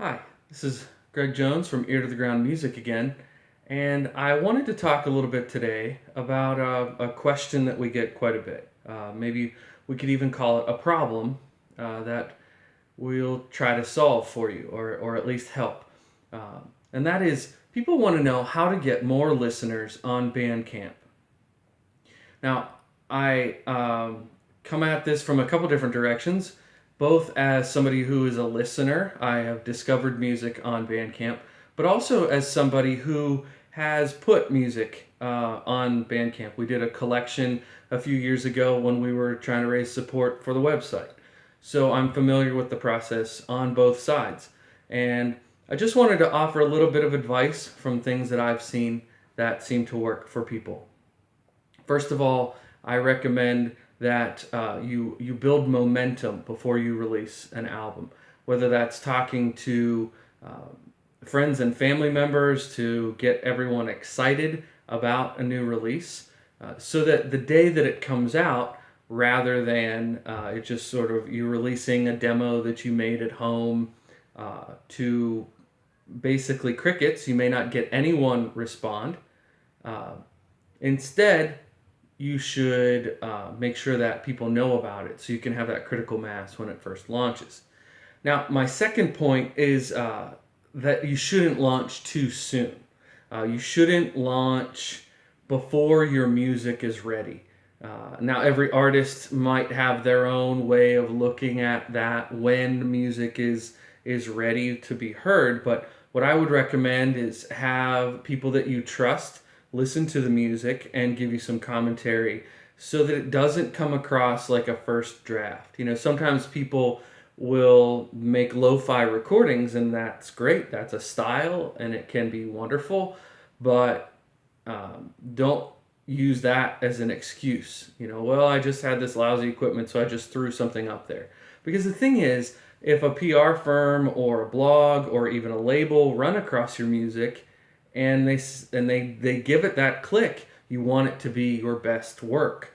Hi, this is Greg Jones from Ear to the Ground Music again, and I wanted to talk a little bit today about a question that we get quite a bit. Maybe we could even call it a problem that we'll try to solve for you, or at least help. And that is, people want to know how to get more listeners on Bandcamp. Now, I come at this from a couple different directions, both as somebody who is a listener. I have discovered music on Bandcamp, but also as somebody who has put music on Bandcamp. We did a collection a few years ago when we were trying to raise support for the website. So I'm familiar with the process on both sides. And I just wanted to offer a little bit of advice from things that I've seen that seem to work for people. First of all, I recommend that you build momentum before you release an album, whether that's talking to friends and family members to get everyone excited about a new release, so that the day that it comes out, rather than it just sort of you releasing a demo that you made at home to basically crickets, you may not get anyone respond. Instead, you should make sure that people know about it so you can have that critical mass when it first launches. Now, my second point is that you shouldn't launch too soon. You shouldn't launch before your music is ready. Now, every artist might have their own way of looking at that when music is ready to be heard, but what I would recommend is have people that you trust listen to the music and give you some commentary so that it doesn't come across like a first draft. You know, sometimes people will make lo-fi recordings, and that's great. That's a style and it can be wonderful, but don't use that as an excuse. You know, well, I just had this lousy equipment, so I just threw something up there. Because the thing is, if a PR firm or a blog or even a label run across your music and they give it that click, you want it to be your best work.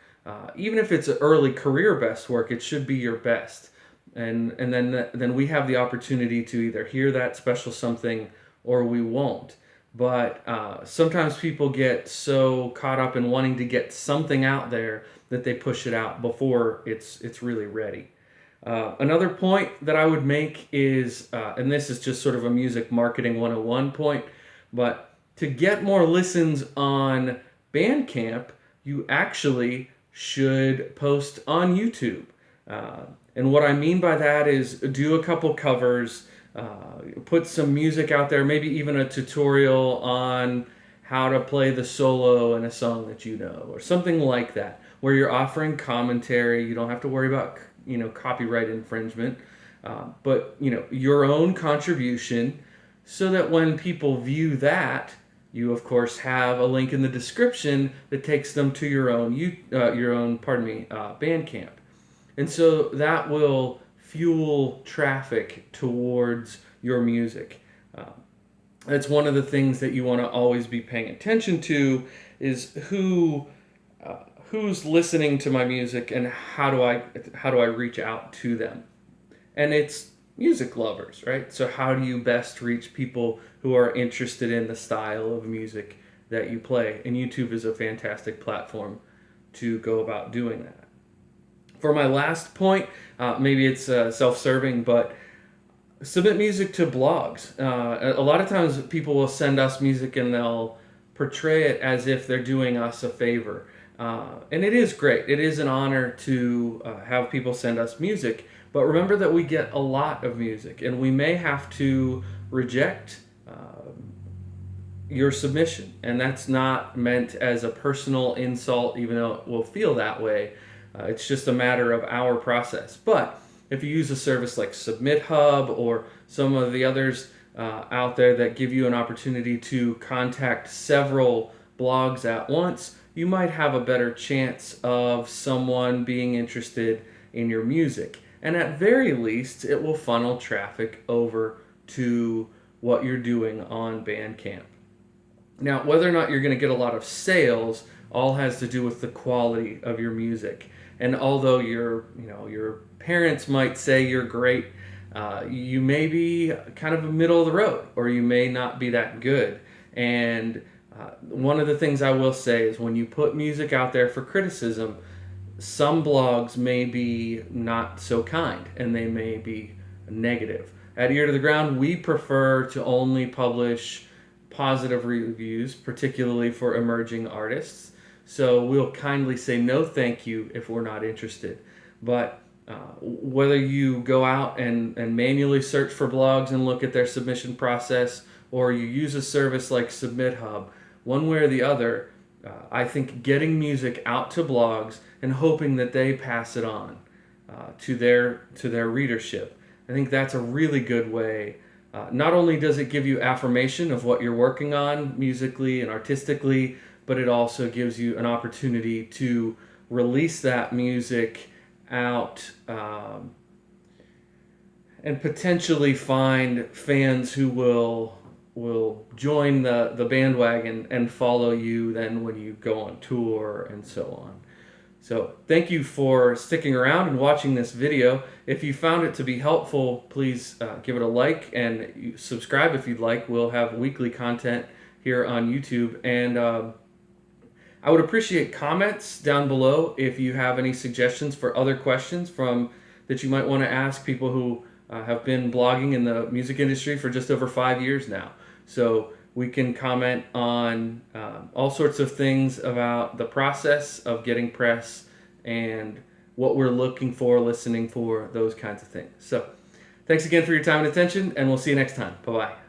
Even if it's an early career best work, it should be your best. And then we have the opportunity to either hear that special something or we won't. But sometimes people get so caught up in wanting to get something out there that they push it out before it's really ready. Another point that I would make is, and this is just sort of a music marketing 101 point, but to get more listens on Bandcamp, you actually should post on YouTube. And what I mean by that is do a couple covers, put some music out there, maybe even a tutorial on how to play the solo in a song that you know, or something like that, where you're offering commentary. You don't have to worry about copyright infringement, but your own contribution, so that when people view that, you of course have a link in the description that takes them to your own Bandcamp, and so that will fuel traffic towards your music. That's one of the things that you want to always be paying attention to, is who's listening to my music and how do I reach out to them. And it's music lovers, right? So how do you best reach people who are interested in the style of music that you play? And YouTube is a fantastic platform to go about doing that. For my last point, maybe it's self-serving, but submit music to blogs. A lot of times people will send us music and they'll portray it as if they're doing us a favor. And it is great. It is an honor to have people send us music. But remember that we get a lot of music, and we may have to reject your submission. And that's not meant as a personal insult, even though it will feel that way. It's just a matter of our process. But if you use a service like Submit Hub or some of the others out there that give you an opportunity to contact several blogs at once, you might have a better chance of someone being interested in your music. And at very least, it will funnel traffic over to what you're doing on Bandcamp. Now, whether or not you're going to get a lot of sales all has to do with the quality of your music. And although your parents might say you're great, You may be kind of a middle of the road, or you may not be that good. And one of the things I will say is when you put music out there for criticism, some blogs may be not so kind and they may be negative. At Ear to the Ground, we prefer to only publish positive reviews, particularly for emerging artists. So we'll kindly say no thank you if we're not interested. But whether you go out and manually search for blogs and look at their submission process, or you use a service like Submit Hub, one way or the other, I think getting music out to blogs and hoping that they pass it on to their readership, I think that's a really good way. Not only does it give you affirmation of what you're working on musically and artistically, but it also gives you an opportunity to release that music out and potentially find fans who will join the bandwagon and follow you then when you go on tour and so on. So thank you for sticking around and watching this video. If you found it to be helpful, please give it a like and subscribe if you'd like. We'll have weekly content here on YouTube. And I would appreciate comments down below if you have any suggestions for other questions that you might want to ask people who have been blogging in the music industry for just over 5 years now. So we can comment on all sorts of things about the process of getting press and what we're looking for, listening for, those kinds of things. So thanks again for your time and attention, and we'll see you next time. Bye-bye.